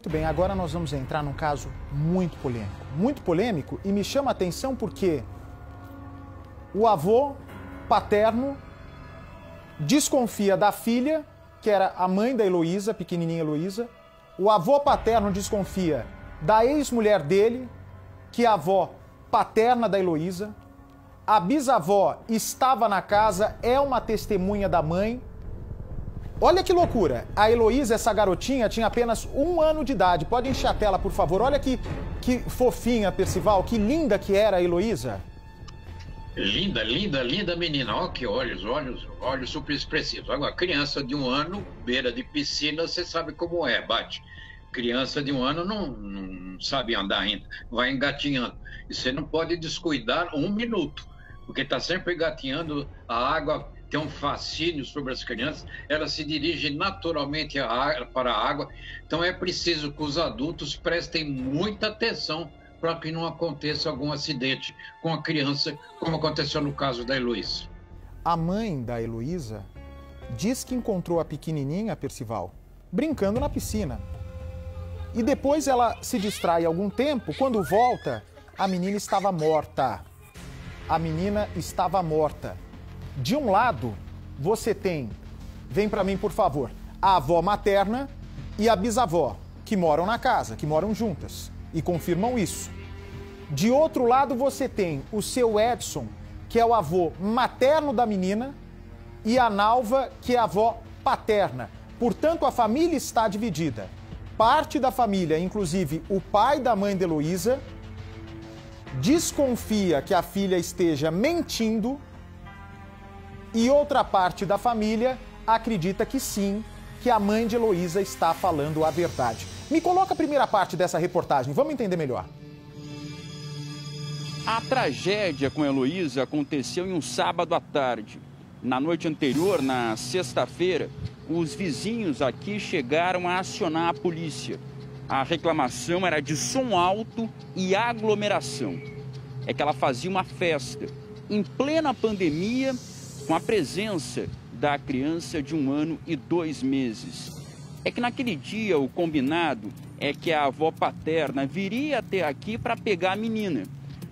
Muito bem, agora nós vamos entrar num caso muito polêmico. Muito polêmico e me chama a atenção porque o avô paterno desconfia da filha, que era a mãe da Heloísa, pequenininha Heloísa. O avô paterno desconfia da ex-mulher dele, que é a avó paterna da Heloísa. A bisavó estava na casa, é uma testemunha da mãe. Olha que loucura. A Heloísa, essa garotinha, tinha apenas 1 ano de idade. Pode encher a tela, por favor. Olha que fofinha, Percival. Que linda que era a Heloísa. Linda, linda, linda menina. Olha que olhos super expressivos. Agora, criança de 1 ano, beira de piscina, você sabe como é, Bate. Criança de 1 ano não sabe andar ainda, vai engatinhando. E você não pode descuidar 1 minuto, porque está sempre engatinhando. A água tem um fascínio sobre as crianças, elas se dirigem naturalmente para a água. Então é preciso que os adultos prestem muita atenção para que não aconteça algum acidente com a criança, como aconteceu no caso da Heloísa. A mãe da Heloísa diz que encontrou a pequenininha, Percival, brincando na piscina. E depois ela se distrai algum tempo, quando volta, a menina estava morta. A menina estava morta. De um lado, você tem, vem para mim por favor, a avó materna e a bisavó, que moram na casa, que moram juntas e confirmam isso. De outro lado, você tem o seu Edson, que é o avô materno da menina, e a Nalva, que é a avó paterna. Portanto, a família está dividida. Parte da família, inclusive o pai da mãe de Heloísa, desconfia que a filha esteja mentindo e outra parte da família acredita que sim, que a mãe de Heloísa está falando a verdade. Me coloca a primeira parte dessa reportagem, vamos entender melhor. A tragédia com a Heloísa aconteceu em um sábado à tarde. Na noite anterior, na sexta-feira, os vizinhos aqui chegaram a acionar a polícia. A reclamação era de som alto e aglomeração. É que ela fazia uma festa em plena pandemia com a presença da criança de 1 ano e 2 meses. É que naquele dia o combinado é que a avó paterna viria até aqui para pegar a menina.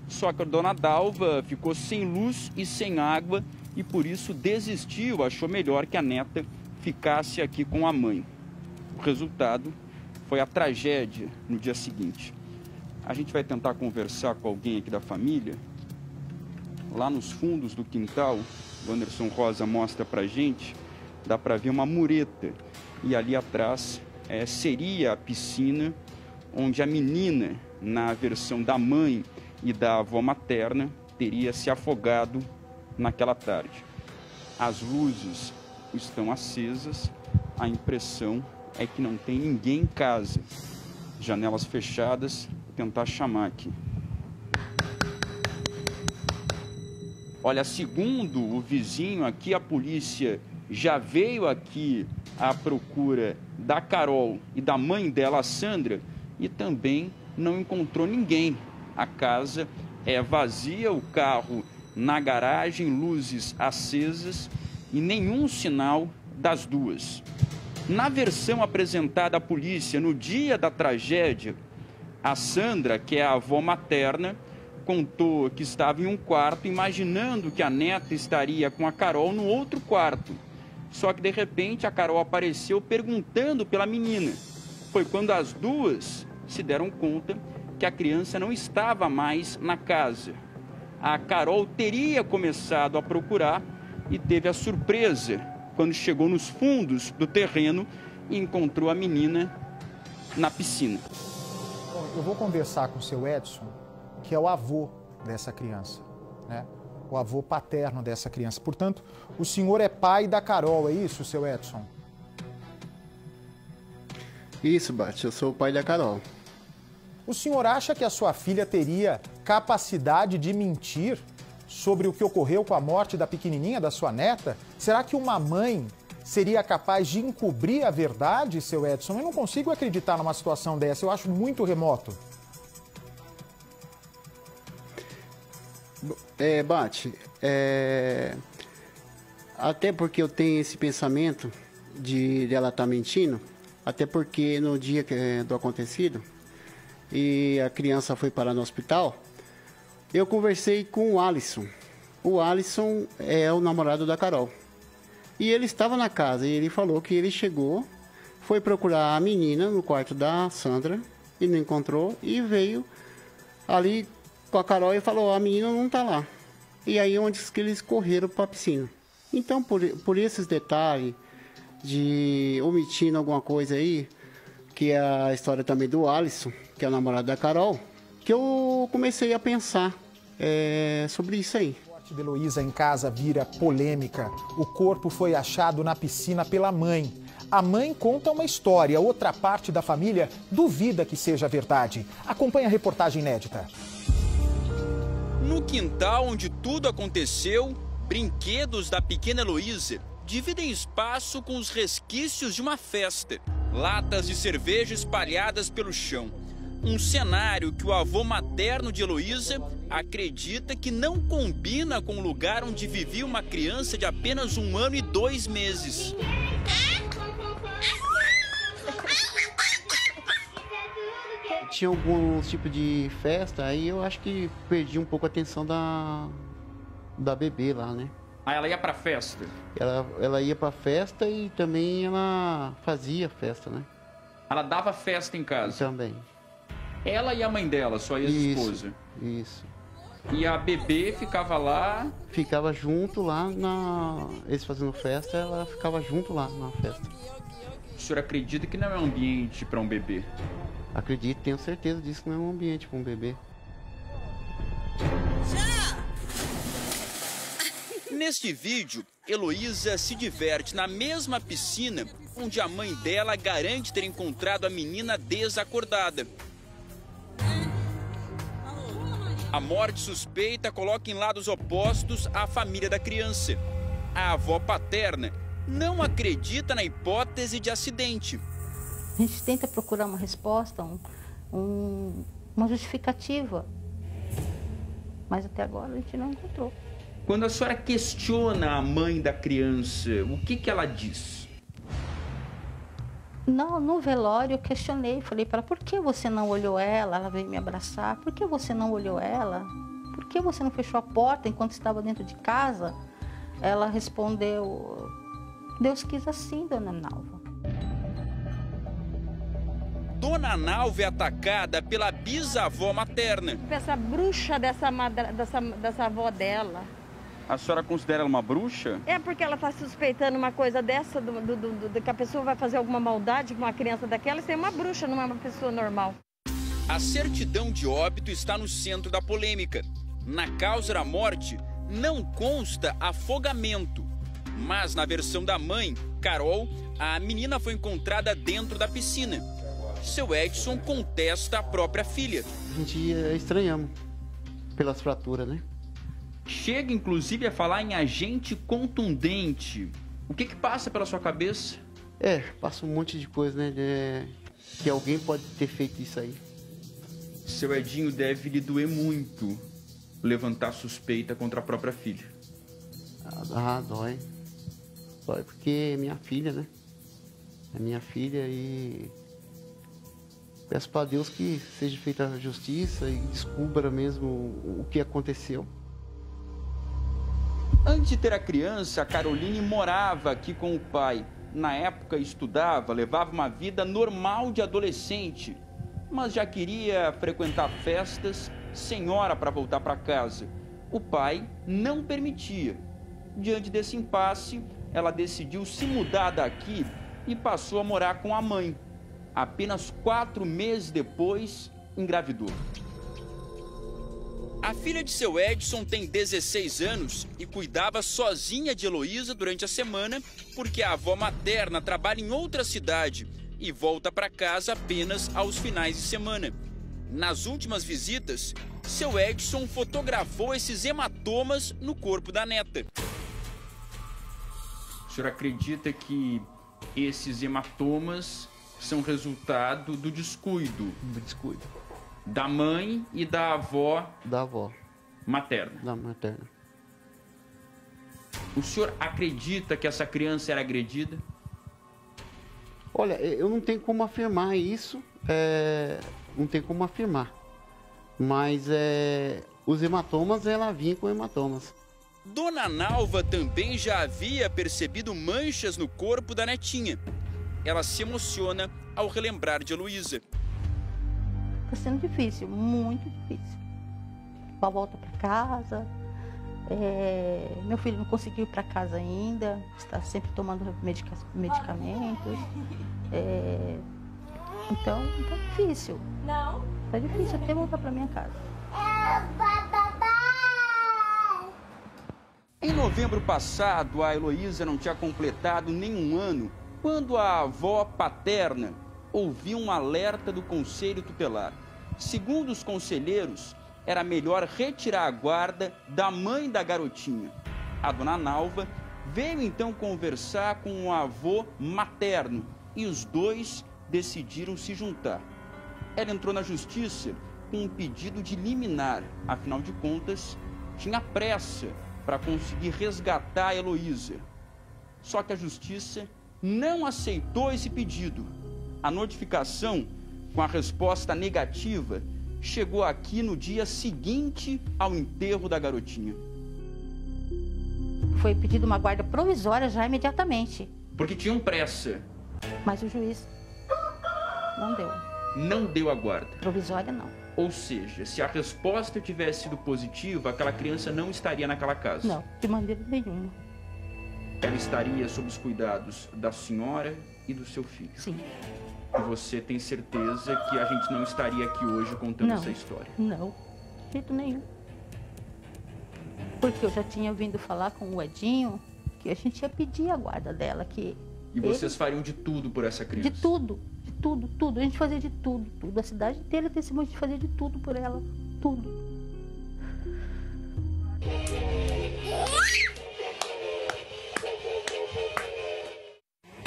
Só que a dona Dalva ficou sem luz e sem água e por isso desistiu, achou melhor que a neta ficasse aqui com a mãe. O resultado foi a tragédia no dia seguinte. A gente vai tentar conversar com alguém aqui da família. Lá nos fundos do quintal, o Anderson Rosa mostra pra gente, dá pra ver uma mureta. E ali atrás seria a piscina onde a menina, na versão da mãe e da avó materna, teria se afogado naquela tarde. As luzes estão acesas, a impressão é que não tem ninguém em casa. Janelas fechadas, vou tentar chamar aqui. Olha, segundo o vizinho aqui, a polícia já veio aqui à procura da Carol e da mãe dela, a Sandra, e também não encontrou ninguém. A casa é vazia, o carro na garagem, luzes acesas e nenhum sinal das duas. Na versão apresentada à polícia no dia da tragédia, a Sandra, que é a avó materna, contou que estava em um quarto imaginando que a neta estaria com a Carol no outro quarto. Só que de repente a Carol apareceu perguntando pela menina. Foi quando as duas se deram conta que a criança não estava mais na casa. A Carol teria começado a procurar e teve a surpresa quando chegou nos fundos do terreno e encontrou a menina na piscina. Bom, eu vou conversar com o seu Edson, que é o avô dessa criança, né? O avô paterno dessa criança. Portanto, o senhor é pai da Carol, é isso, seu Edson? Isso, Bate, eu sou o pai da Carol. O senhor acha que a sua filha teria capacidade de mentir sobre o que ocorreu com a morte da pequenininha, da sua neta? Será que uma mãe seria capaz de encobrir a verdade, seu Edson? Eu não consigo acreditar numa situação dessa, eu acho muito remoto. Bate, até porque eu tenho esse pensamento de ela estar mentindo, Até porque no dia do acontecido, e a criança foi parar no hospital, eu conversei com o Alisson. O Alisson é o namorado da Carol. E ele estava na casa e ele falou que ele chegou, foi procurar a menina no quarto da Sandra e não encontrou, e veio ali com a Carol e falou: a menina não está lá. E aí onde que eles correram para a piscina. Então, por esses detalhes de omitindo alguma coisa aí, que é a história também do Alisson, que é o namorado da Carol, que eu comecei a pensar sobre isso aí. A morte de Heloísa em casa vira polêmica. O corpo foi achado na piscina pela mãe. A mãe conta uma história, outra parte da família duvida que seja verdade. Acompanhe a reportagem inédita. No quintal onde tudo aconteceu, brinquedos da pequena Heloísa dividem espaço com os resquícios de uma festa. Latas de cerveja espalhadas pelo chão. Um cenário que o avô materno de Heloísa acredita que não combina com o lugar onde vivia uma criança de apenas 1 ano e 2 meses. Tinha algum tipo de festa, aí eu acho que perdi um pouco a atenção da bebê lá, né? Ah, ela ia pra festa? Ela ia pra festa e também ela fazia festa, né? Ela dava festa em casa? Também. Ela e a mãe dela, sua ex-esposa? Isso. E a bebê ficava lá? Ficava junto lá, eles fazendo festa, ela ficava junto lá na festa. O senhor acredita que não é um ambiente para um bebê? Acredito, tenho certeza disso, que não é um ambiente para um bebê. Neste vídeo, Heloísa se diverte na mesma piscina onde a mãe dela garante ter encontrado a menina desacordada. A morte suspeita coloca em lados opostos a família da criança. A avó paterna não acredita na hipótese de acidente. A gente tenta procurar uma resposta, uma justificativa, mas até agora a gente não encontrou. Quando a senhora questiona a mãe da criança, o que ela diz? Não, no velório eu questionei, falei para ela: por que você não olhou ela? Ela veio me abraçar. Por que você não olhou ela? Por que você não fechou a porta enquanto estava dentro de casa? Ela respondeu: Deus quis assim, dona Nalva. Dona Nalva é atacada pela bisavó materna. Essa bruxa dessa avó dela. A senhora considera ela uma bruxa? É porque ela está suspeitando uma coisa dessa, que a pessoa vai fazer alguma maldade com uma criança daquela. Isso é uma bruxa, não é uma pessoa normal. A certidão de óbito está no centro da polêmica. Na causa da morte, não consta afogamento. Mas na versão da mãe, Carol, a menina foi encontrada dentro da piscina. Seu Edson contesta a própria filha. A gente estranhamos pelas fraturas, né? Chega, inclusive, a falar em agente contundente. O que passa pela sua cabeça? Passa um monte de coisa, né? Que alguém pode ter feito isso aí. Seu Edinho deve lhe doer muito levantar suspeita contra a própria filha. Dói. Dói porque é minha filha, né? É minha filha e... peço para Deus que seja feita a justiça e descubra mesmo o que aconteceu. Antes de ter a criança, a Caroline morava aqui com o pai. Na época estudava, levava uma vida normal de adolescente, mas já queria frequentar festas sem hora para voltar para casa. O pai não permitia. Diante desse impasse, ela decidiu se mudar daqui e passou a morar com a mãe. Apenas 4 meses depois, engravidou. A filha de seu Edson tem 16 anos e cuidava sozinha de Heloísa durante a semana porque a avó materna trabalha em outra cidade e volta para casa apenas aos finais de semana. Nas últimas visitas, seu Edson fotografou esses hematomas no corpo da neta. O senhor acredita que esses hematomas são resultado do descuido? Do descuido. Da mãe e da avó? Da avó. Materna? Da materna. O senhor acredita que essa criança era agredida? Olha, eu não tenho como afirmar isso, não tenho como afirmar. Mas os hematomas, ela vinha com hematomas. Dona Nalva também já havia percebido manchas no corpo da netinha. Ela se emociona ao relembrar de Heloísa. Está sendo difícil, muito difícil. Com a volta para casa, meu filho não conseguiu ir para casa ainda, está sempre tomando medicamentos. Então tá difícil. Não? Tá difícil até voltar para minha casa. Em novembro passado, a Heloísa não tinha completado nem um ano quando a avó paterna ouviu um alerta do Conselho Tutelar. Segundo os conselheiros, era melhor retirar a guarda da mãe da garotinha. A dona Nalva veio então conversar com o avô materno e os dois decidiram se juntar. Ela entrou na justiça com um pedido de liminar, afinal de contas, tinha pressa para conseguir resgatar a Heloísa. Só que a justiça não aceitou esse pedido. A notificação, com a resposta negativa, chegou aqui no dia seguinte ao enterro da garotinha. Foi pedido uma guarda provisória já imediatamente. Porque tinham pressa. Mas o juiz não deu. Não deu a guarda. Provisória não. Ou seja, se a resposta tivesse sido positiva, aquela criança não estaria naquela casa. Não, de maneira nenhuma. Ela estaria sob os cuidados da senhora e do seu filho. Sim. E você tem certeza que a gente não estaria aqui hoje contando essa história? Não, de jeito nenhum. Porque eu já tinha ouvido falar com o Edinho que a gente ia pedir a guarda dela. E vocês fariam de tudo por essa criança? De tudo. Tudo. A gente fazia de tudo. A cidade inteira testemunha de fazer de tudo por ela. Tudo.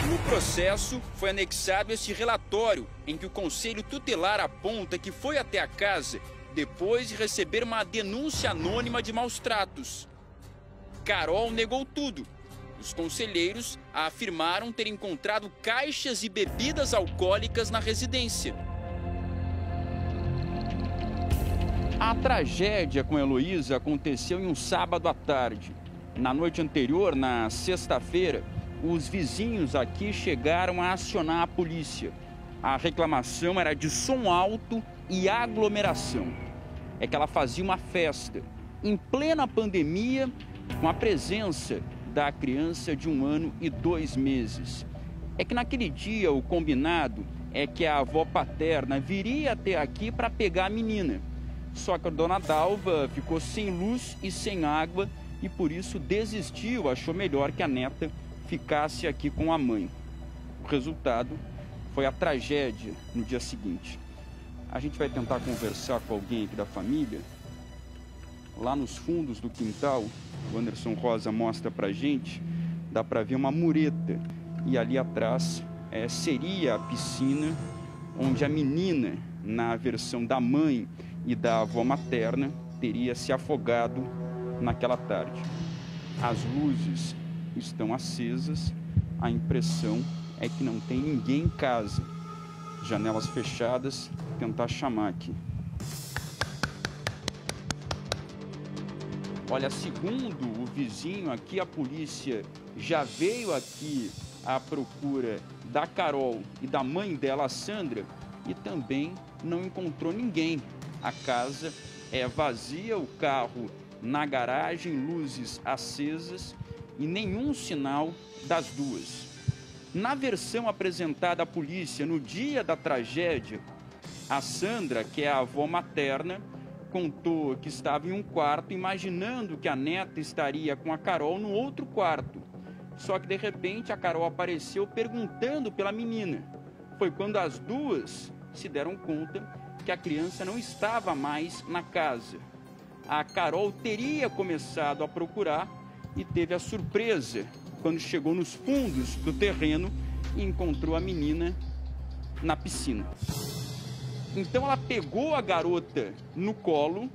No processo, foi anexado esse relatório em que o Conselho Tutelar aponta que foi até a casa depois de receber uma denúncia anônima de maus-tratos. Carol negou tudo. Os conselheiros afirmaram ter encontrado caixas e bebidas alcoólicas na residência. A tragédia com Heloísa aconteceu em um sábado à tarde. Na noite anterior, na sexta-feira, os vizinhos aqui chegaram a acionar a polícia. A reclamação era de som alto e aglomeração. É que ela fazia uma festa, em plena pandemia, com a presença da criança de 1 ano e 2 meses. É que naquele dia o combinado é que a avó paterna viria até aqui para pegar a menina. Só que a dona Dalva ficou sem luz e sem água e por isso desistiu, achou melhor que a neta ficasse aqui com a mãe. O resultado foi a tragédia no dia seguinte. A gente vai tentar conversar com alguém aqui da família. Lá nos fundos do quintal, o Anderson Rosa mostra pra gente, dá pra ver uma mureta. E ali atrás seria a piscina onde a menina, na versão da mãe e da avó materna, teria se afogado naquela tarde. As luzes estão acesas, a impressão é que não tem ninguém em casa. Janelas fechadas, vou tentar chamar aqui. Olha, segundo o vizinho aqui, a polícia já veio aqui à procura da Carol e da mãe dela, a Sandra, e também não encontrou ninguém. A casa é vazia, o carro na garagem, luzes acesas e nenhum sinal das duas. Na versão apresentada à polícia no dia da tragédia, a Sandra, que é a avó materna, contou que estava em um quarto imaginando que a neta estaria com a Carol no outro quarto. Só que de repente a Carol apareceu perguntando pela menina. Foi quando as duas se deram conta que a criança não estava mais na casa. A Carol teria começado a procurar e teve a surpresa quando chegou nos fundos do terreno e encontrou a menina na piscina. Então ela pegou a garota no colo,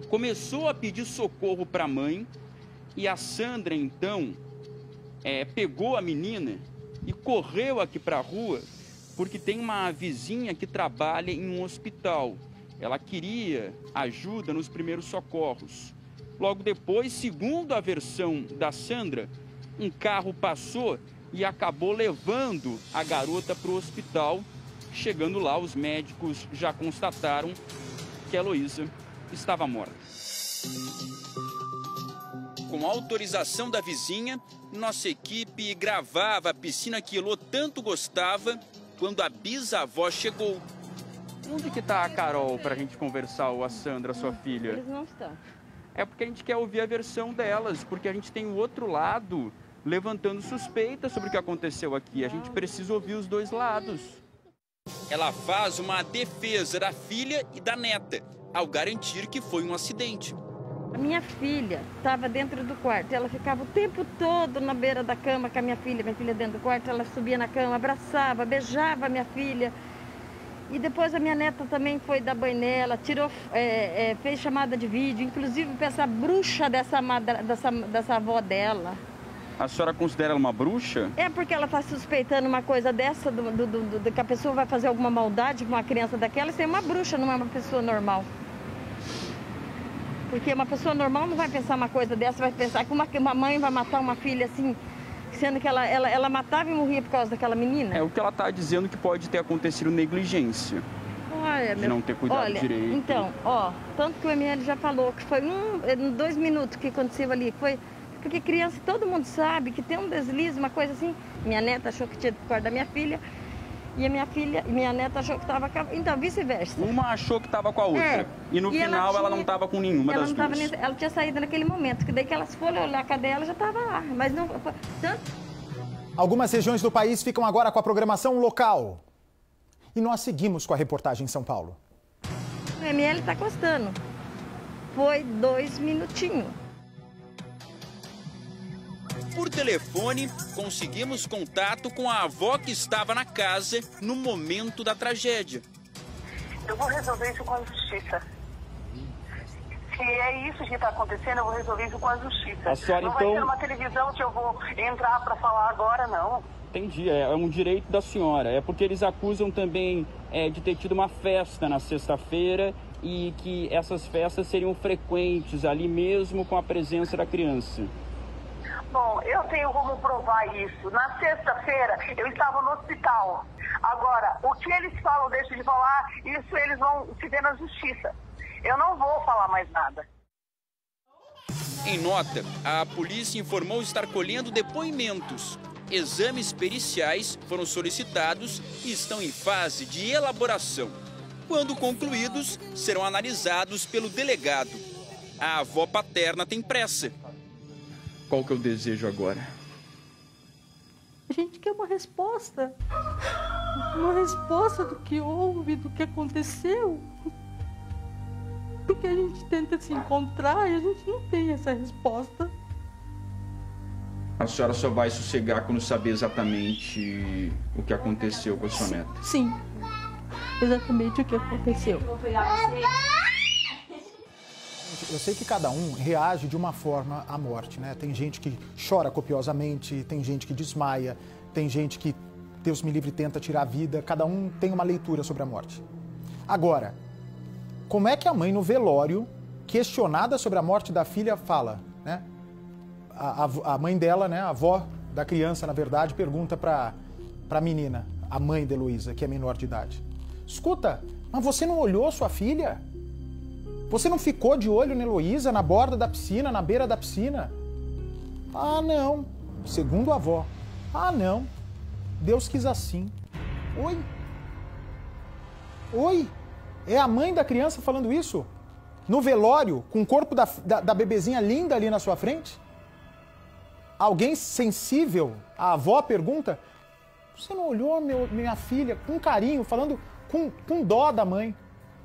começou a pedir socorro para a mãe e a Sandra então pegou a menina e correu aqui para a rua porque tem uma vizinha que trabalha em um hospital. Ela queria ajuda nos primeiros socorros. Logo depois, segundo a versão da Sandra, um carro passou e acabou levando a garota para o hospital. Chegando lá, os médicos já constataram que a Heloísa estava morta. Com a autorização da vizinha, nossa equipe gravava a piscina que Elô tanto gostava quando a bisavó chegou. Onde que está a Carol para a gente conversar, ou a Sandra, sua filha? Eles não estão. É porque a gente quer ouvir a versão delas, porque a gente tem o outro lado levantando suspeitas sobre o que aconteceu aqui. A gente precisa ouvir os dois lados. Ela faz uma defesa da filha e da neta, ao garantir que foi um acidente. A minha filha estava dentro do quarto, ela ficava o tempo todo na beira da cama com a minha filha dentro do quarto, ela subia na cama, abraçava, beijava a minha filha. E depois a minha neta também foi dar banho nela, tirou, fez chamada de vídeo, inclusive para essa bruxa dessa avó dela. A senhora considera ela uma bruxa? É porque ela está suspeitando uma coisa dessa, que a pessoa vai fazer alguma maldade com uma criança daquela, isso é uma bruxa, não é uma pessoa normal. Porque uma pessoa normal não vai pensar uma coisa dessa, vai pensar que uma mãe vai matar uma filha assim, sendo que ela matava e morria por causa daquela menina. É o que ela está dizendo, que pode ter acontecido negligência. Olha, de não ter cuidado direito. Então, tanto que o ML já falou que foi 2 minutos que aconteceu ali, foi... Porque criança, todo mundo sabe que tem um deslize, uma coisa assim. Minha neta achou que tinha por causa da minha filha. E a minha neta achou que estava com a... Então, vice-versa. Uma achou que estava com a outra. E no final ela não estava com nenhuma das duas. Ela tinha saído naquele momento, que daí que elas foram olhar a cadeia, ela já estava lá. Mas não... Algumas regiões do país ficam agora com a programação local. E nós seguimos com a reportagem em São Paulo. O ML está custando. Foi 2 minutinhos. Por telefone, conseguimos contato com a avó que estava na casa no momento da tragédia. Eu vou resolver isso com a justiça. Se é isso que está acontecendo, eu vou resolver isso com a justiça. A senhora, não vai ser uma televisão que eu vou entrar para falar agora, não. Entendi, é um direito da senhora. É porque eles acusam também de ter tido uma festa na sexta-feira e que essas festas seriam frequentes ali mesmo com a presença da criança. Bom, eu tenho como provar isso. Na sexta-feira, eu estava no hospital. Agora, o que eles falam, deixam de falar, isso eles vão se ver na justiça. Eu não vou falar mais nada. Em nota, a polícia informou estar colhendo depoimentos. Exames periciais foram solicitados e estão em fase de elaboração. Quando concluídos, serão analisados pelo delegado. A avó paterna tem pressa. Qual que é o desejo agora? A gente quer uma resposta. Uma resposta do que houve, do que aconteceu. Porque a gente tenta se encontrar e a gente não tem essa resposta. A senhora só vai sossegar quando saber exatamente o que aconteceu com a sua neta? Sim, exatamente o que aconteceu. Eu sei que cada um reage de uma forma à morte, né? Tem gente que chora copiosamente, tem gente que desmaia, tem gente que, Deus me livre, tenta tirar a vida. Cada um tem uma leitura sobre a morte. Agora, como é que a mãe no velório, questionada sobre a morte da filha, fala, né? A mãe dela, né, a avó da criança, na verdade, pergunta para a menina, a mãe de Heloísa, que é menor de idade. Escuta, mas você não olhou sua filha? Você não ficou de olho na Heloísa, na borda da piscina, na beira da piscina? Ah, não. Segundo a avó. Ah, não. Deus quis assim. Oi? Oi? É a mãe da criança falando isso? No velório, com o corpo da bebezinha linda ali na sua frente? Alguém sensível, a avó pergunta, você não olhou minha filha com carinho, falando com dó da mãe?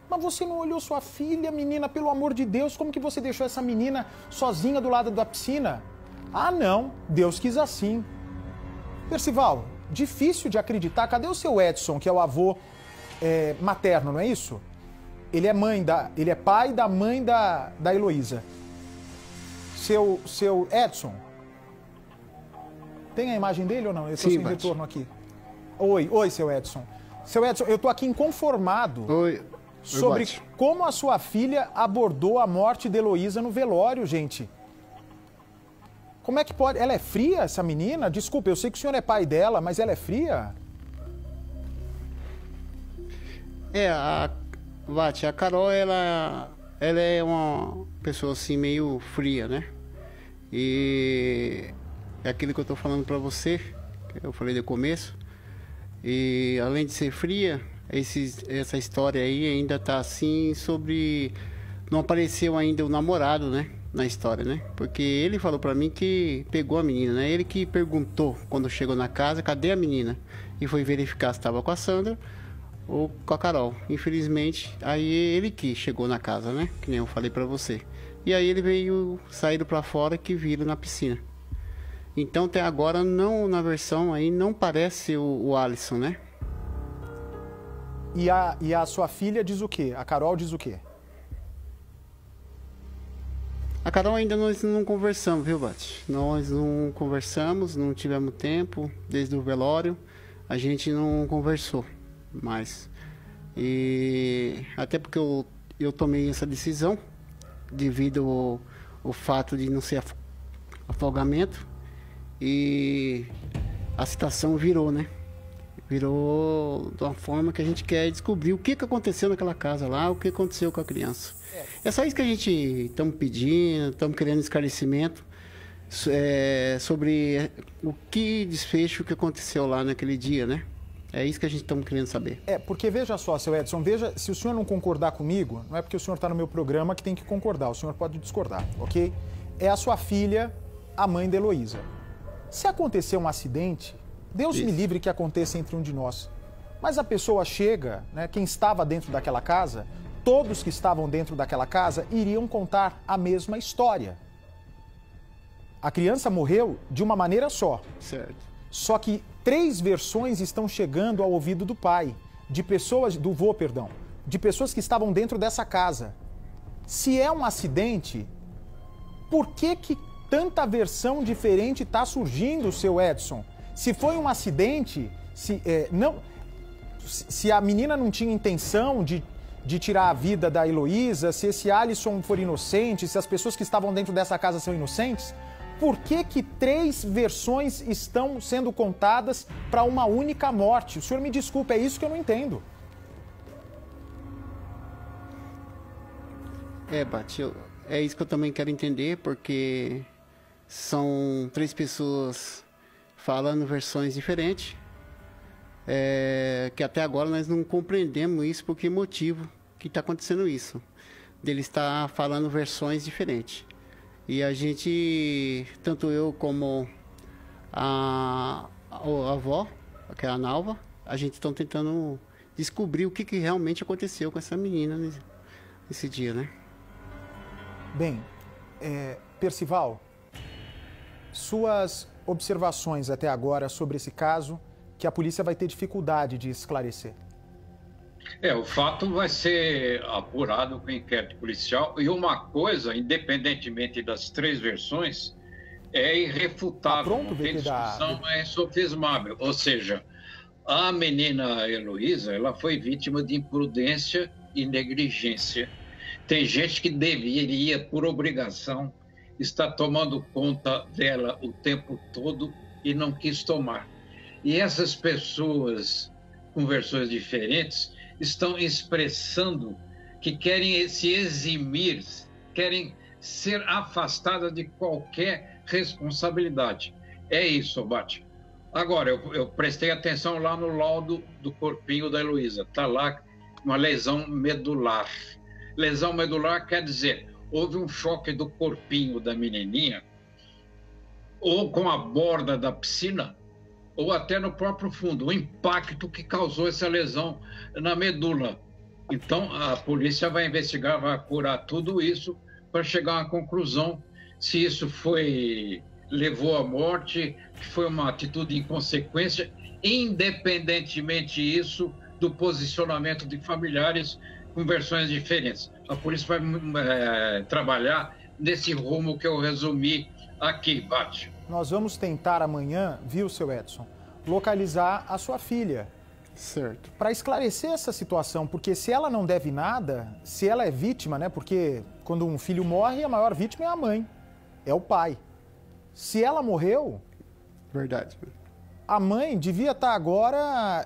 Mas você não olhou sua filha, menina, pelo amor de Deus, como que você deixou essa menina sozinha do lado da piscina? Ah, não, Deus quis assim. Percival, difícil de acreditar, cadê o seu Edson, que é o avô materno, não é isso? Ele é pai da mãe da Heloísa. Seu Edson, Tem a imagem dele ou não? Eu estou Sim, sem Bate. retorno aqui. Oi, seu Edson. Seu Edson, eu estou aqui inconformado sobre Bate. como a sua filha abordou a morte de Heloísa no velório, gente. Como é que pode? Ela é fria, essa menina? Desculpa, eu sei que o senhor é pai dela, mas ela é fria? Vati, a Carol, ela é uma pessoa assim meio fria, né? E é aquilo que eu tô falando pra você, que eu falei no começo. E além de ser fria, essa história aí ainda tá assim sobre... Não apareceu ainda o namorado, né? Na história, né? Porque ele falou pra mim que pegou a menina, né? Ele que perguntou quando chegou na casa, cadê a menina? E foi verificar se estava com a Sandra ou com a Carol. Infelizmente, aí ele que chegou na casa, né? Que nem eu falei pra você. E aí ele veio saído pra fora que viram na piscina. Então até agora não, na versão aí não parece o Alisson, né? E a sua filha diz o quê? A Carol diz o quê? A Carol ainda nós não conversamos, viu, Bate? Nós não conversamos, não tivemos tempo, desde o velório, a gente não conversou mais. E até porque eu tomei essa decisão, devido ao fato de não ser afogamento, e a situação virou, né? Virou de uma forma que a gente quer descobrir o que aconteceu naquela casa lá, o que aconteceu com a criança. É só isso que a gente estamos pedindo, estamos querendo esclarecimento sobre o que desfecho que aconteceu lá naquele dia, né? É isso que a gente estamos querendo saber. Porque veja só, seu Edson, veja, se o senhor não concordar comigo, não é porque o senhor está no meu programa que tem que concordar, o senhor pode discordar, ok? É a sua filha, a mãe da Heloísa. Se acontecer um acidente, Deus me livre que aconteça entre um de nós, mas a pessoa chega, né, quem estava dentro daquela casa, todos que estavam dentro daquela casa iriam contar a mesma história. A criança morreu de uma maneira só. Certo. Só que 3 versões estão chegando ao ouvido do pai, de pessoas que estavam dentro dessa casa. Se é um acidente, por que tanta versão diferente está surgindo, seu Edson? Se foi um acidente, se a menina não tinha intenção de tirar a vida da Heloísa, se esse Alisson for inocente, se as pessoas que estavam dentro dessa casa são inocentes, por que 3 versões estão sendo contadas para uma única morte? O senhor me desculpa, é isso que eu não entendo. Bate, é isso que eu também quero entender, porque são 3 pessoas falando versões diferentes, que até agora nós não compreendemos isso, por que motivo que está acontecendo isso, dele estar falando versões diferentes. E a gente, tanto eu como a avó, que é a Nalva, a gente está tentando descobrir o que realmente aconteceu com essa menina nesse dia, né? Bem, Percival, suas observações até agora sobre esse caso, que a polícia vai ter dificuldade de esclarecer. O fato vai ser apurado com inquérito policial. E uma coisa, independentemente das 3 versões, é irrefutável. Não tem discussão, é insofismável. Ou seja, a menina Heloísa, ela foi vítima de imprudência e negligência. Tem gente que deveria, por obrigação, estar tomando conta dela o tempo todo e não quis tomar. E essas pessoas com versões diferentes estão expressando que querem se eximir, querem ser afastadas de qualquer responsabilidade. É isso, Bate. Agora, eu prestei atenção lá no laudo do corpinho da Heloísa. Está lá uma lesão medular. Lesão medular quer dizer, houve um choque do corpinho da menininha, ou com a borda da piscina, ou até no próprio fundo, o impacto que causou essa lesão na medula. Então, a polícia vai investigar, vai apurar tudo isso para chegar a uma conclusão se isso levou à morte, que foi uma atitude de inconsequência, independentemente disso do posicionamento de familiares com versões diferentes. A polícia vai trabalhar nesse rumo que eu resumi Aqui, Bate. Nós vamos tentar amanhã, viu, seu Edson, localizar a sua filha. Certo. Para esclarecer essa situação, porque se ela não deve nada, se ela é vítima, né? Porque quando um filho morre, a maior vítima é a mãe, é o pai. Se ela morreu... Verdade. A mãe devia estar agora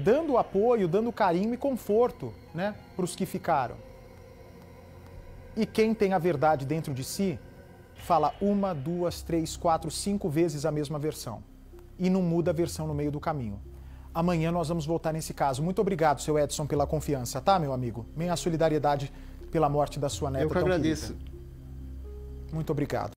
dando apoio, dando carinho e conforto, né, para os que ficaram. E quem tem a verdade dentro de si, fala 1, 2, 3, 4, 5 vezes a mesma versão. E não muda a versão no meio do caminho. Amanhã nós vamos voltar nesse caso. Muito obrigado, seu Edson, pela confiança, tá, meu amigo? Minha solidariedade pela morte da sua neta. Eu que agradeço. Muito obrigado.